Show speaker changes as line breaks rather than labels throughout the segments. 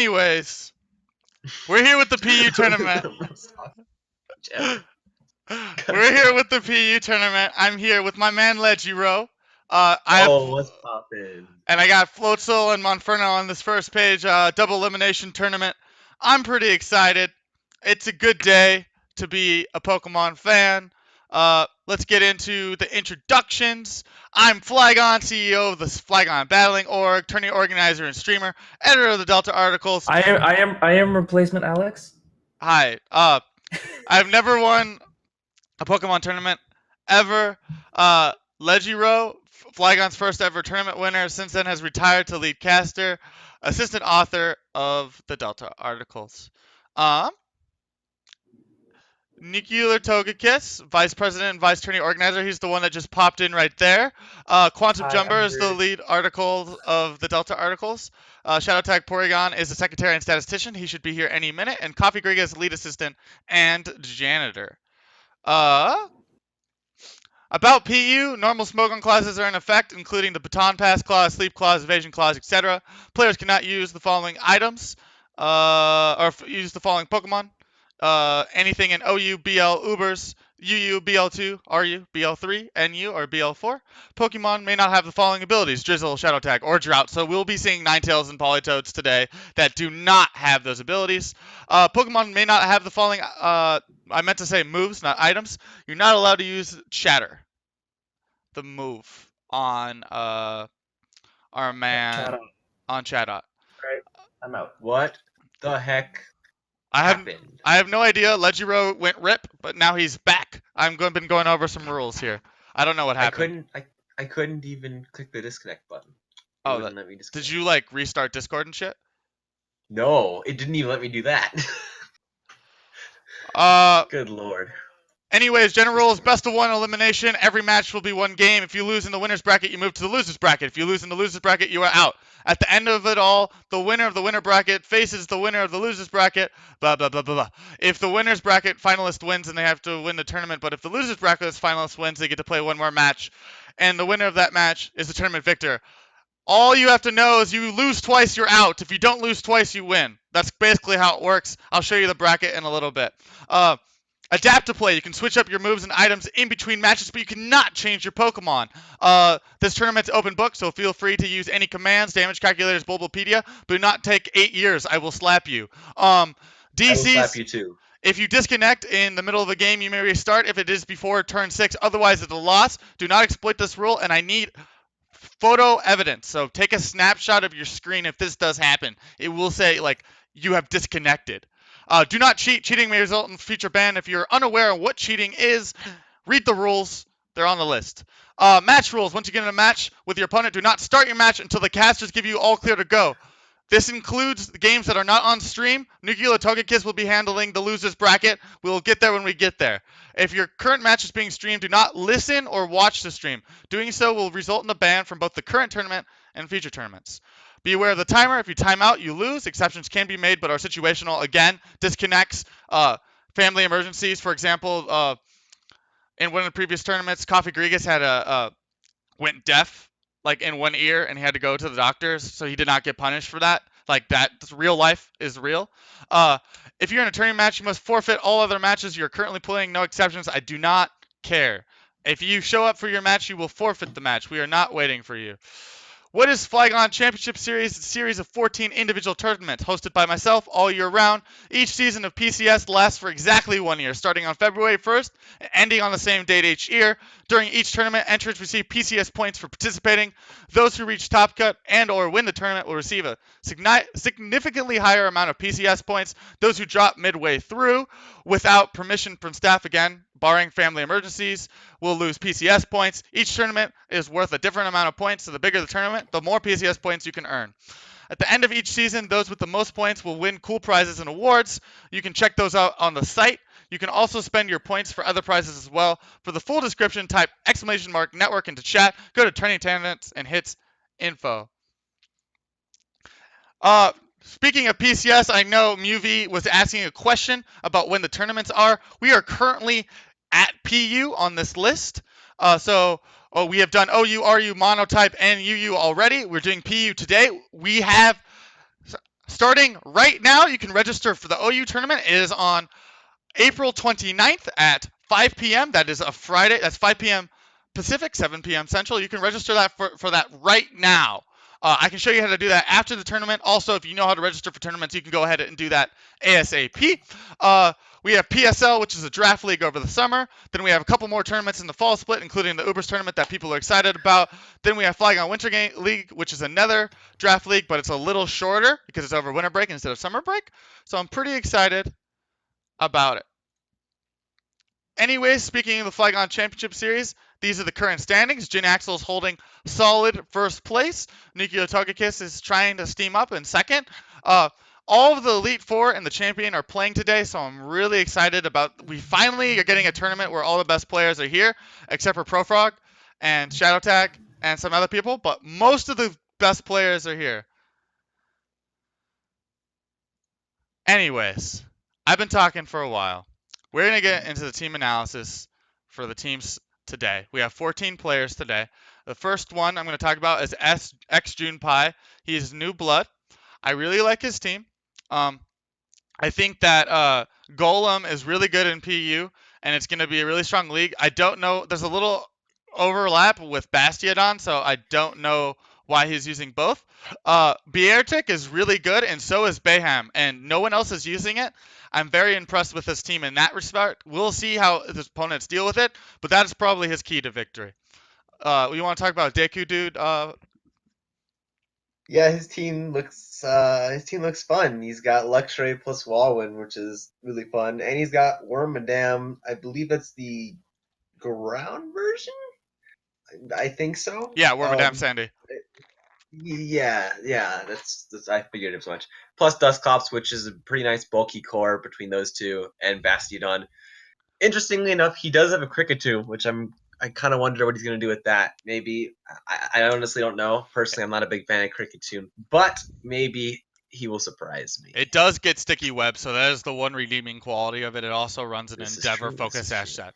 Anyways, we're here with the PU tournament. We're here with the PU tournament. I'm here with my man Legiro.
What's poppin'?
And I got Floatzel and Monferno on this first page. Double elimination tournament. I'm pretty excited. It's a good day to be a Pokemon fan. Let's get into the introductions. I'm Phlygone, CEO of the Phlygone Battling Org, tourney organizer and streamer, editor of the Delta articles.
I am replacement Alex.
Hi. I've never won a Pokemon tournament ever. Legiro, Flygon's first ever tournament winner, since then has retired to lead caster, assistant author of the Delta articles. Nuclear Togekiss, vice president and vice tourney organizer. He's the one that just popped in right there. Quantum
Hi,
Jumper
I'm
is the
here.
lead article of the Delta articles. Shadow Tag Porygon is the secretary and statistician. He should be here any minute. And Coffee Greg is lead assistant and janitor. About PU, normal Smogon clauses are in effect, including the Baton Pass clause, Sleep clause, Evasion clause, etc. Players cannot use the following items, use the following Pokemon. Anything in OU, BL, Ubers, UU, BL2, RU, BL3, NU, or BL4. Pokemon may not have the following abilities: Drizzle, Shadow Tag, or Drought. So we'll be seeing Ninetales and Politoads today that do not have those abilities. Pokemon may not have the following, I meant to say moves, not items. You're not allowed to use Shatter, the move on our man
Chatot.
on Chatot.
Right. I'm out.
What the heck
I
happened?
have no idea. Legiro went rip, but now he's back. Been going over some rules here. I don't know what happened.
I couldn't even click the disconnect button. It
Oh,
wouldn't let me disconnect.
did you like restart Discord and shit?
No, it didn't even let me do that.
Uh,
Good lord.
Anyways, general rules: best of one elimination. Every match will be one game. If you lose in the winner's bracket, you move to the loser's bracket. If you lose in the loser's bracket, you are out. At the end of it all, the winner of the winner bracket faces the winner of the loser's bracket. Blah blah blah blah blah. If the winner's bracket finalist wins, then they have to win the tournament. But if the loser's bracket finalist wins, they get to play one more match, and the winner of that match is the tournament victor. All you have to know is you lose twice, you're out. If you don't lose twice, you win. That's basically how it works. I'll show you the bracket in a little bit. Adapt to play. You can switch up your moves and items in between matches, but you cannot change your Pokemon. This tournament's open book, so feel free to use any commands, damage calculators, Bulbapedia, but do not take 8 years. I will slap you.
I will
DCs,
slap you too.
if you disconnect in the middle of a game, you may restart if it is before turn 6. Otherwise, it's a loss. Do not exploit this rule, and I need photo evidence. So take a snapshot of your screen if this does happen. It will say, like, you have disconnected. Do not cheat. Cheating may result in future ban. If you're unaware of what cheating is, read the rules. They're on the list. Match rules. Once you get in a match with your opponent, do not start your match until the casters give you all clear to go. This includes the games that are not on stream. Nuclear Togekiss will be handling the losers bracket. We'll get there when we get there. If your current match is being streamed, do not listen or watch the stream. Doing so will result in a ban from both the current tournament and future tournaments. Be aware of the timer. If you time out, you lose. Exceptions can be made, but are situational. Again, disconnects, family emergencies. For example, in one of the previous tournaments, Coffee Grigas had went deaf, like in one ear, and he had to go to the doctors, so he did not get punished for that. Like that, real life is real. If you're in a tournament match, you must forfeit all other matches you're currently playing. No exceptions. I do not care. If you show up for your match, you will forfeit the match. We are not waiting for you. What is Phlygone Championship Series? It's a series of 14 individual tournaments hosted by myself all year round. Each season of PCS lasts for exactly 1 year, starting on February 1st and ending on the same date each year. During each tournament, entrants receive PCS points for participating. Those who reach top cut and or win the tournament will receive a significantly higher amount of PCS points. Those who drop midway through without permission from staff, again, barring family emergencies, will lose PCS points. Each tournament is worth a different amount of points, so the bigger the tournament, the more PCS points you can earn. At the end of each season, those with the most points will win cool prizes and awards. You can check those out on the site. You can also spend your points for other prizes as well. For the full description, type !network into chat. Go to Turning Tournaments and hits info. Speaking of PCS, I know Muvi was asking a question about when the tournaments are. We are currently at PU on this list. We have done OU, RU, Monotype, and UU already. We're doing PU today. We have starting right now, you can register for the OU tournament. It is on April 29th at 5 p.m. That is a Friday. That's 5 p.m. Pacific, 7 p.m. Central. You can register that for that right now. I can show you how to do that after the tournament. Also, if you know how to register for tournaments, you can go ahead and do that ASAP. We have PSL, which is a draft league over the summer. Then we have a couple more tournaments in the fall split, including the Ubers tournament that people are excited about. Then we have Phlygone Winter League, which is another draft league, but it's a little shorter because it's over winter break instead of summer break. So I'm pretty excited about it. Anyways, speaking of the Phlygone Championship Series, these are the current standings. Jin Axel is holding solid first place. Nikio Togakis is trying to steam up in second. All of the Elite Four and the Champion are playing today, so I'm really excited about. We finally are getting a tournament where all the best players are here, except for Profrog and Shadow Tag and some other people, but most of the best players are here. Anyways, I've been talking for a while. We're going to get into the team analysis for the teams today. We have 14 players today. The first one I'm going to talk about is X June Pai. He's new blood. I really like his team. I think that Golem is really good in PU, and it's going to be a really strong league. I don't know. There's a little overlap with Bastiodon, so I don't know why he's using both. Biertik is really good, and so is Bayham, and no one else is using it. I'm very impressed with his team in that respect. We'll see how his opponents deal with it, but that is probably his key to victory. You want to talk about Deku, dude?
Yeah, his team looks fun. He's got Luxray plus Walwyn, which is really fun, and he's got Wormadam. I believe that's the ground version. I think so.
Yeah, Wormadam Sandy.
Yeah, that's I figured as much. Plus Dusclops, which is a pretty nice bulky core between those two, and Bastiodon. Interestingly enough, he does have a Kricketune, which I kind of wonder what he's going to do with that. Maybe I honestly don't know. Personally, I'm not a big fan of Kricketune, but maybe he will surprise me.
It does get sticky web, so that is the one redeeming quality of it. It also runs an Endeavor Focus Ash set.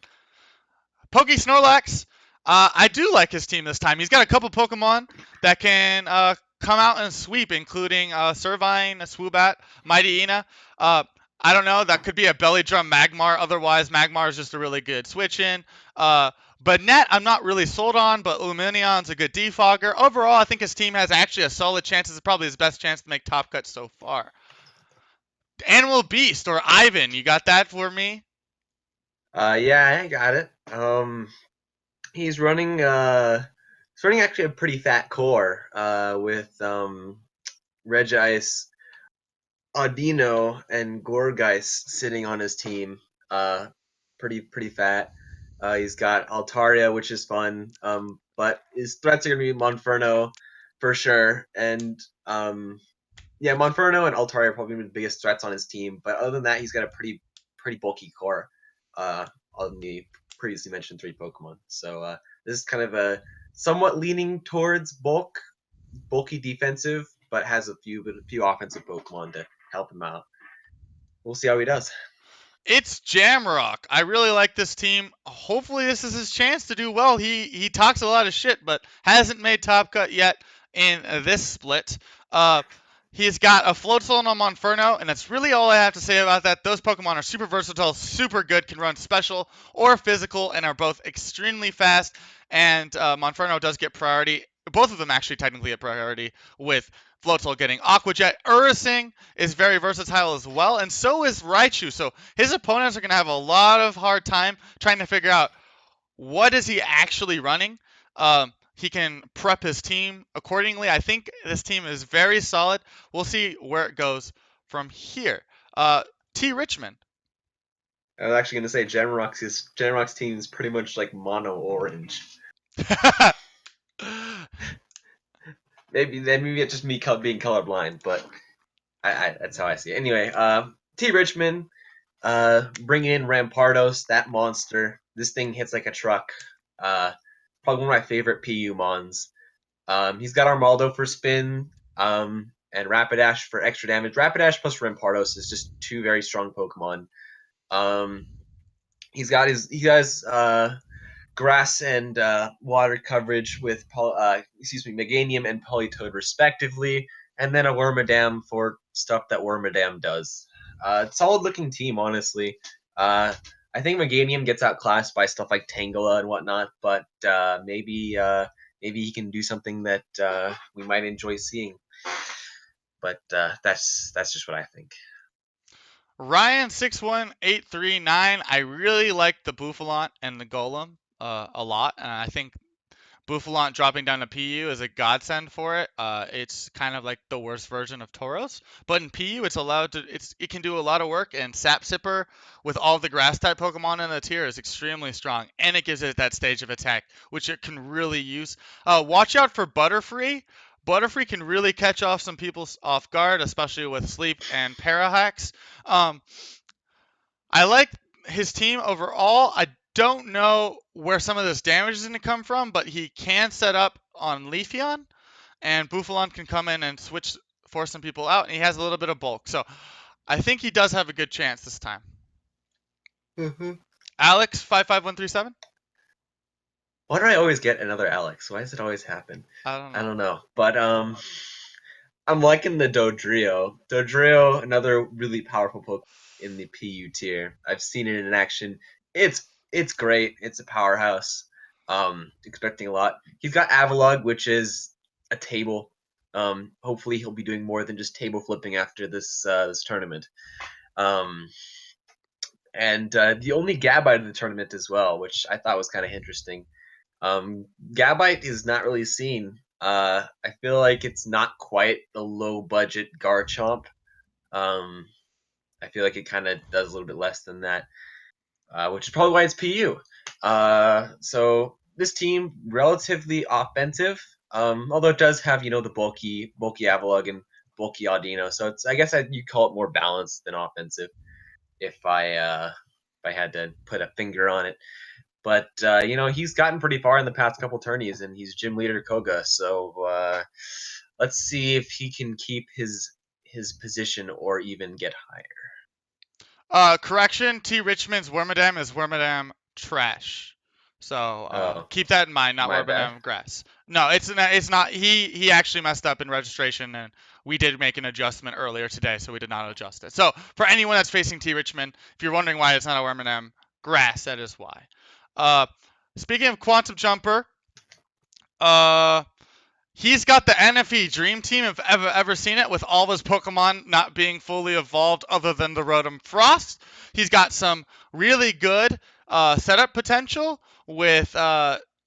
Poke Snorlax, I do like his team this time. He's got a couple Pokemon that can come out and sweep, including Servine, Swoobat, Mighty Ina. I don't know. That could be a Belly Drum Magmar. Otherwise, Magmar is just a really good switch in. But Net, I'm not really sold on, but Luminion's a good defogger. Overall, I think his team has actually a solid chance. It's probably his best chance to make top cut so far. Animal Beast or Ivan, you got that for me?
Yeah, I got it. He's running actually a pretty fat core with Regice, Audino, and Gorgeist sitting on his team. Pretty fat. He's got Altaria, which is fun. But his threats are gonna be Monferno for sure, and yeah, Monferno and Altaria are probably the biggest threats on his team. But other than that, he's got a pretty bulky core. On the previously mentioned 3 Pokemon. So this is kind of a somewhat leaning towards bulky defensive, but has a few offensive Pokemon to help him out. We'll see how he does.
It's Jamrock. I really like this team. Hopefully this is his chance to do well. He talks a lot of shit, but hasn't made top cut yet in this split. He's got a Floatzel and a Monferno, and that's really all I have to say about that. Those Pokemon are super versatile, super good, can run special or physical, and are both extremely fast. And Monferno does get priority. Both of them actually technically get priority with Floatzel getting Aqua Jet. Ursing is very versatile as well, and so is Raichu. So his opponents are going to have a lot of hard time trying to figure out what is he actually running. He can prep his team accordingly. I think this team is very solid. We'll see where it goes from here. T. Richmond.
I was actually going to say Genrock's team is pretty much like mono orange. Maybe it's just me being colorblind, but that's how I see it. Anyway, T. Richmond, bring in Rampardos, that monster. This thing hits like a truck. Probably one of my favorite PU mons. He's got Armaldo for spin, and Rapidash for extra damage. Rapidash plus Rampardos is just 2 very strong Pokemon. He has grass and water coverage with Meganium and Politoed respectively, and then a Wormadam for stuff that Wormadam does. Solid looking team, honestly. I think Meganium gets outclassed by stuff like Tangela and whatnot, but maybe he can do something that we might enjoy seeing. But that's just what I think.
Ryan61839, I really like the Bouffalant and the Golem a lot, and I think Bouffalant dropping down to PU is a godsend for it. It's kind of like the worst version of Tauros, but in PU it can do a lot of work, and Sap Sipper with all the grass type Pokemon in the tier is extremely strong, and it gives it that stage of attack, which it can really use. Watch out for Butterfree. Butterfree can really catch off some people off guard, especially with sleep and parahacks. I like his team overall. I don't know where some of this damage is going to come from, but he can set up on Leafeon, and Bouffalant can come in and force some people out, and he has a little bit of bulk. So I think he does have a good chance this time. Alex 55137.
Why do I always get another Alex? Why does it always happen?
I
don't know. But I'm liking the Dodrio. Dodrio, another really powerful Pokemon in the PU tier. I've seen it in action. It's great. It's a powerhouse. Expecting a lot. He's got Avalugg, which is a table. Hopefully he'll be doing more than just table flipping after this tournament. And the only Gabite in the tournament as well, which I thought was kind of interesting. Gabite is not really seen. I feel like it's not quite the low budget Garchomp. I feel like it kind of does a little bit less than that, which is probably why it's PU. So this team relatively offensive, although it does have the bulky Avalugg and bulky Audino. So it's I guess you call it more balanced than offensive, if I had to put a finger on it. But he's gotten pretty far in the past couple tourneys, and he's gym leader Koga. So let's see if he can keep his position or even get higher.
Correction, T. Richmond's Wormadam is Wormadam trash. So keep that in mind, not Wormadam grass. No, it's not. He actually messed up in registration, and we did make an adjustment earlier today, so we did not adjust it. So for anyone that's facing T. Richmond, if you're wondering why it's not a Wormadam grass, that is why. Speaking of Quantum Jumper, he's got the NFE Dream Team, if ever seen it, with all of his Pokemon not being fully evolved other than the Rotom Frost. He's got some really good setup potential with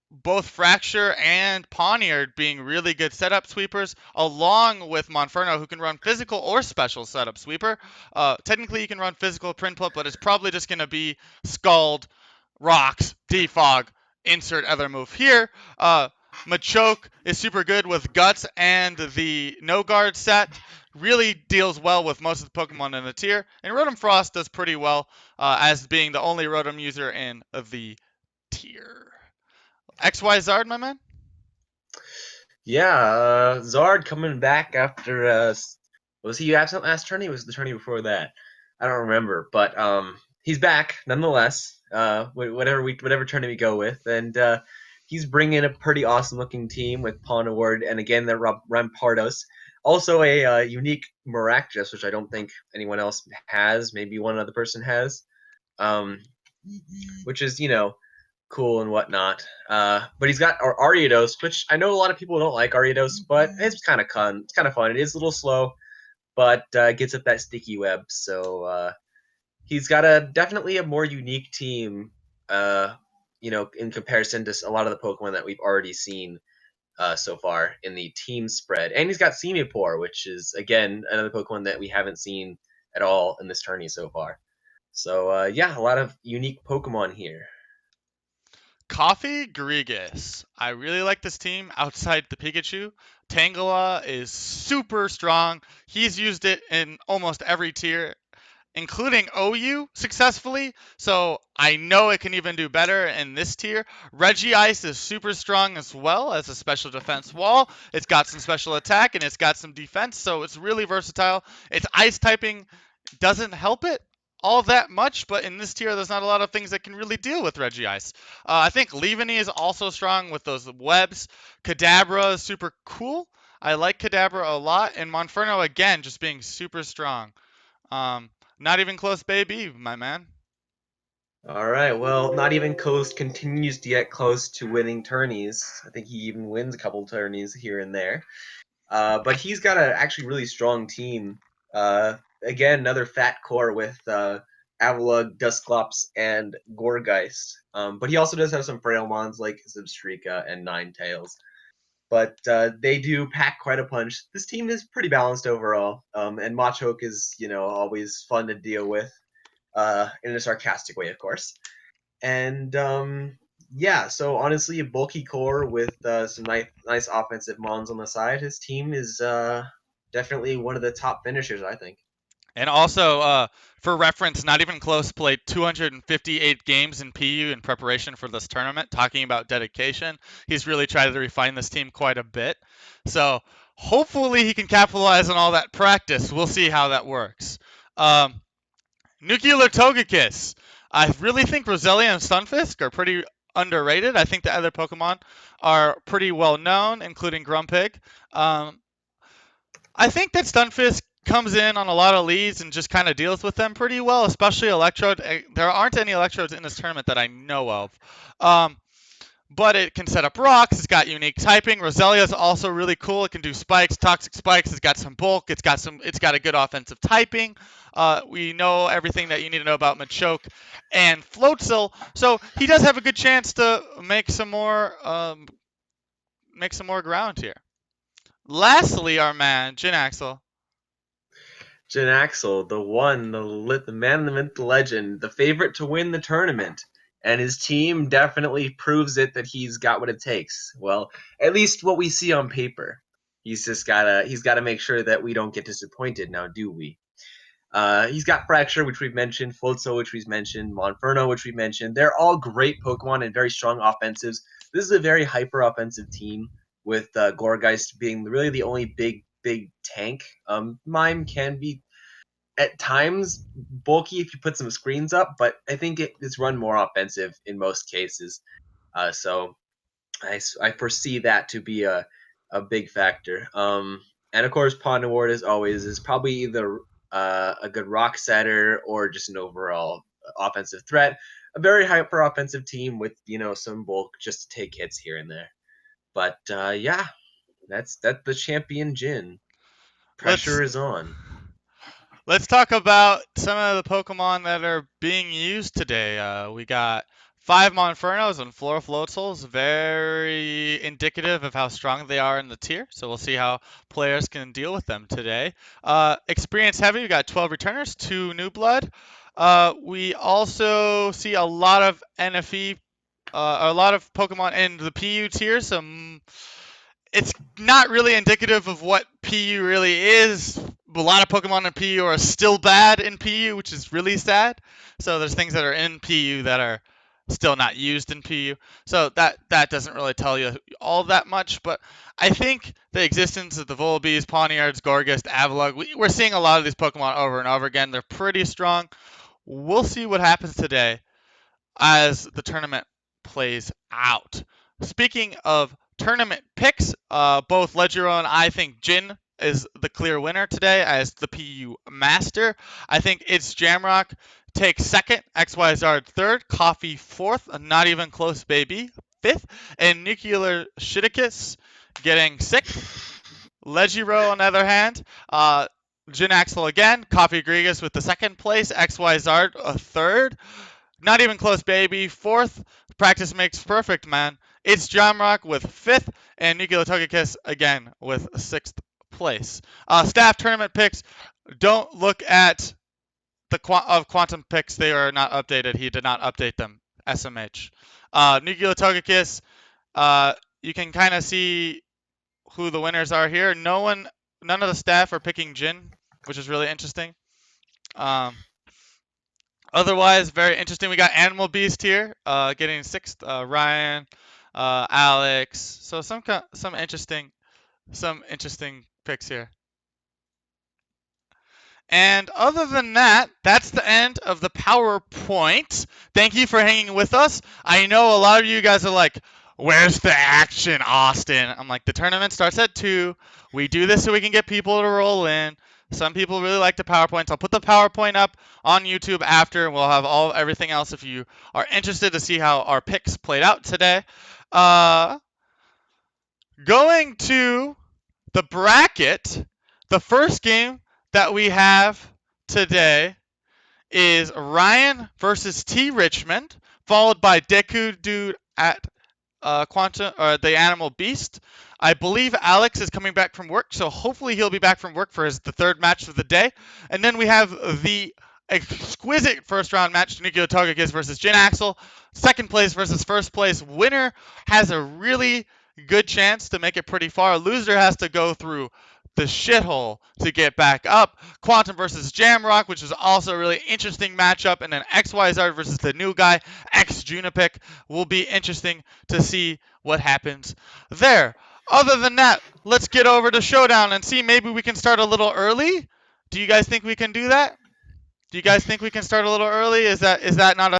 both Fracture and Pawniard being really good setup sweepers, along with Monferno, who can run physical or special setup sweeper. Technically, you can run physical Prinplup, but it's probably just going to be Scald, Rocks, Defog, insert other move here. Machoke is super good with Guts and the No Guard set. Really deals well with most of the Pokemon in the tier. And Rotom Frost does pretty well as being the only Rotom user in the tier. XY Zard, my man?
Yeah, Zard coming back after was he absent last tourney? Was the tourney before that? I don't remember, but he's back nonetheless. Whatever tourney we go with, and he's bringing a pretty awesome looking team with Ponaward and again the Rampardos. Also a unique Maractus, which I don't think anyone else has. Maybe one other person has, which is cool and whatnot. But he's got Ariados, which I know a lot of people don't like Ariados, but it's kind of fun. It's kind of fun. It is a little slow, but gets up that sticky web. So he's got definitely a more unique team, in comparison to a lot of the Pokemon that we've already seen so far in the team spread. And he's got Simipour, which is, again, another Pokemon that we haven't seen at all in this tourney so far. So, yeah, a lot of unique Pokemon here.
Coffee Grigas. I really like this team outside the Pikachu. Tangela is super strong. He's used it in almost every tier, including OU successfully, so I know it can even do better in this tier. Regice is super strong as well as a special defense wall. It's got some special attack and it's got some defense, so it's really versatile. Its ice typing doesn't help it all that much, but in this tier there's not a lot of things that can really deal with Regice. I think Leaveney is also strong with those webs. Kadabra is super cool. I like Kadabra a lot, and Monferno again just being super strong. Not even close, baby, my man.
All right. Well, not even Coast continues to get close to winning tourneys. I think he even wins a couple tourneys here and there. But he's got an actually really strong team. Again, another fat core with Avalugg, Dusclops, and Gourgeist. But he also does have some Frailmons like Zebstrika and Ninetales. But they do pack quite a punch. This team is pretty balanced overall. And Machoke is, always fun to deal with, in a sarcastic way, of course. And yeah, so honestly, a bulky core with some nice offensive mons on the side. His team is definitely one of the top finishers, I think.
And also, for reference, not even close played 258 games in PU in preparation for this tournament. Talking about dedication, he's really tried to refine this team quite a bit. So hopefully he can capitalize on all that practice. We'll see how that works. Nuclear Togekiss. I really think Roselia and Stunfisk are pretty underrated. I think the other Pokemon are pretty well known, including Grumpig. I think that Stunfisk comes in on a lot of leads and just kind of deals with them pretty well, especially Electrode. There aren't any Electrodes in this tournament that I know of. But it can set up rocks. It's got unique typing. Roselia is also really cool. It can do spikes, toxic spikes. It's got some bulk. It's got a good offensive typing. We know everything that you need to know about Machoke and Floatzel, so he does have a good chance to make some more ground here. Lastly, our man Jin Axel.
Jin Axel, the one, the man, the myth, the legend, the favorite to win the tournament. And his team definitely proves it that he's got what it takes. Well, at least what we see on paper. He's gotta make sure that we don't get disappointed now, do we? He's got Fracture, which we've mentioned, Floatzel, which we've mentioned, Monferno, which we've mentioned. They're all great Pokemon and very strong offensives. This is a very hyper offensive team, with Gourgeist being really the only big tank. Mime can be at times bulky if you put some screens up, but I think it's run more offensive in most cases. So I foresee that to be a big factor. And of course, Pond Award, as always, is probably either a good rock setter or just an overall offensive threat. A very hyper offensive team with some bulk just to take hits here and there. But yeah, that's the champion Jin. Pressure is on.
Let's talk about some of the Pokemon that are being used today. We got 5 Monfernos and 4 Floatzels, very indicative of how strong they are in the tier. So we'll see how players can deal with them today. Experience heavy, we got 12 returners, 2 new blood. We also see a lot of NFE, a lot of Pokemon in the PU tier. It's not really indicative of what PU really is. A lot of Pokemon in PU are still bad in PU, which is really sad. So there's things that are in PU that are still not used in PU. So that doesn't really tell you all that much. But I think the existence of the Volbees, Pawniards, Gourgeist, Avalugg, we're seeing a lot of these Pokemon over and over again. They're pretty strong. We'll see what happens today as the tournament plays out. Speaking of tournament picks, both Ledgero and I think Jin is the clear winner today as the PU master. I think it's Jamrock takes second, XYZ third, Coffee fourth, not even close, baby, fifth, and Nuclear Shitakis getting sixth. Legiro, on the other hand, Jin Axel again, Coffee Grigas with the second place, XYZ a third. Not even close, baby. Fourth, practice makes perfect, man. It's Jamrock with fifth, and Nuclear Togekiss again with sixth place. Staff tournament picks. Don't look at the quantum picks. They are not updated. He did not update them. SMH. Nuclear Togekiss. You can kind of see who the winners are here. None of the staff are picking Jin, which is really interesting. Otherwise, very interesting. We got Animal Beast here, getting sixth. Ryan, Alex. So some interesting picks here. And other than that, that's the end of the PowerPoint. Thank you for hanging with us. I know a lot of you guys are like, Where's the action, Austin? I'm like, the tournament starts at 2. We do this so we can get people to roll in. Some people really like the PowerPoints. I'll put the PowerPoint up on YouTube after, and we'll have everything else if you are interested to see how our picks played out today. Going to the bracket, the first game that we have today is Ryan versus T Richmond, followed by Deku Dude at Quantum or the Animal Beast. I believe Alex is coming back from work, so hopefully he'll be back from work for the third match of the day. And then we have the exquisite first round match, Tanuki Otogakis versus Jin Axel. Second place versus first place. Winner has a really good chance to make it pretty far. Loser has to go through the shithole to get back up. Quantum versus Jamrock, which is also a really interesting matchup. And then XYZ versus the new guy, X Junipic, will be interesting to see what happens there. Other than that, let's get over to Showdown and see maybe we can start a little early. Do you guys think we can do that? Do you guys think we can start a little early? Is that not a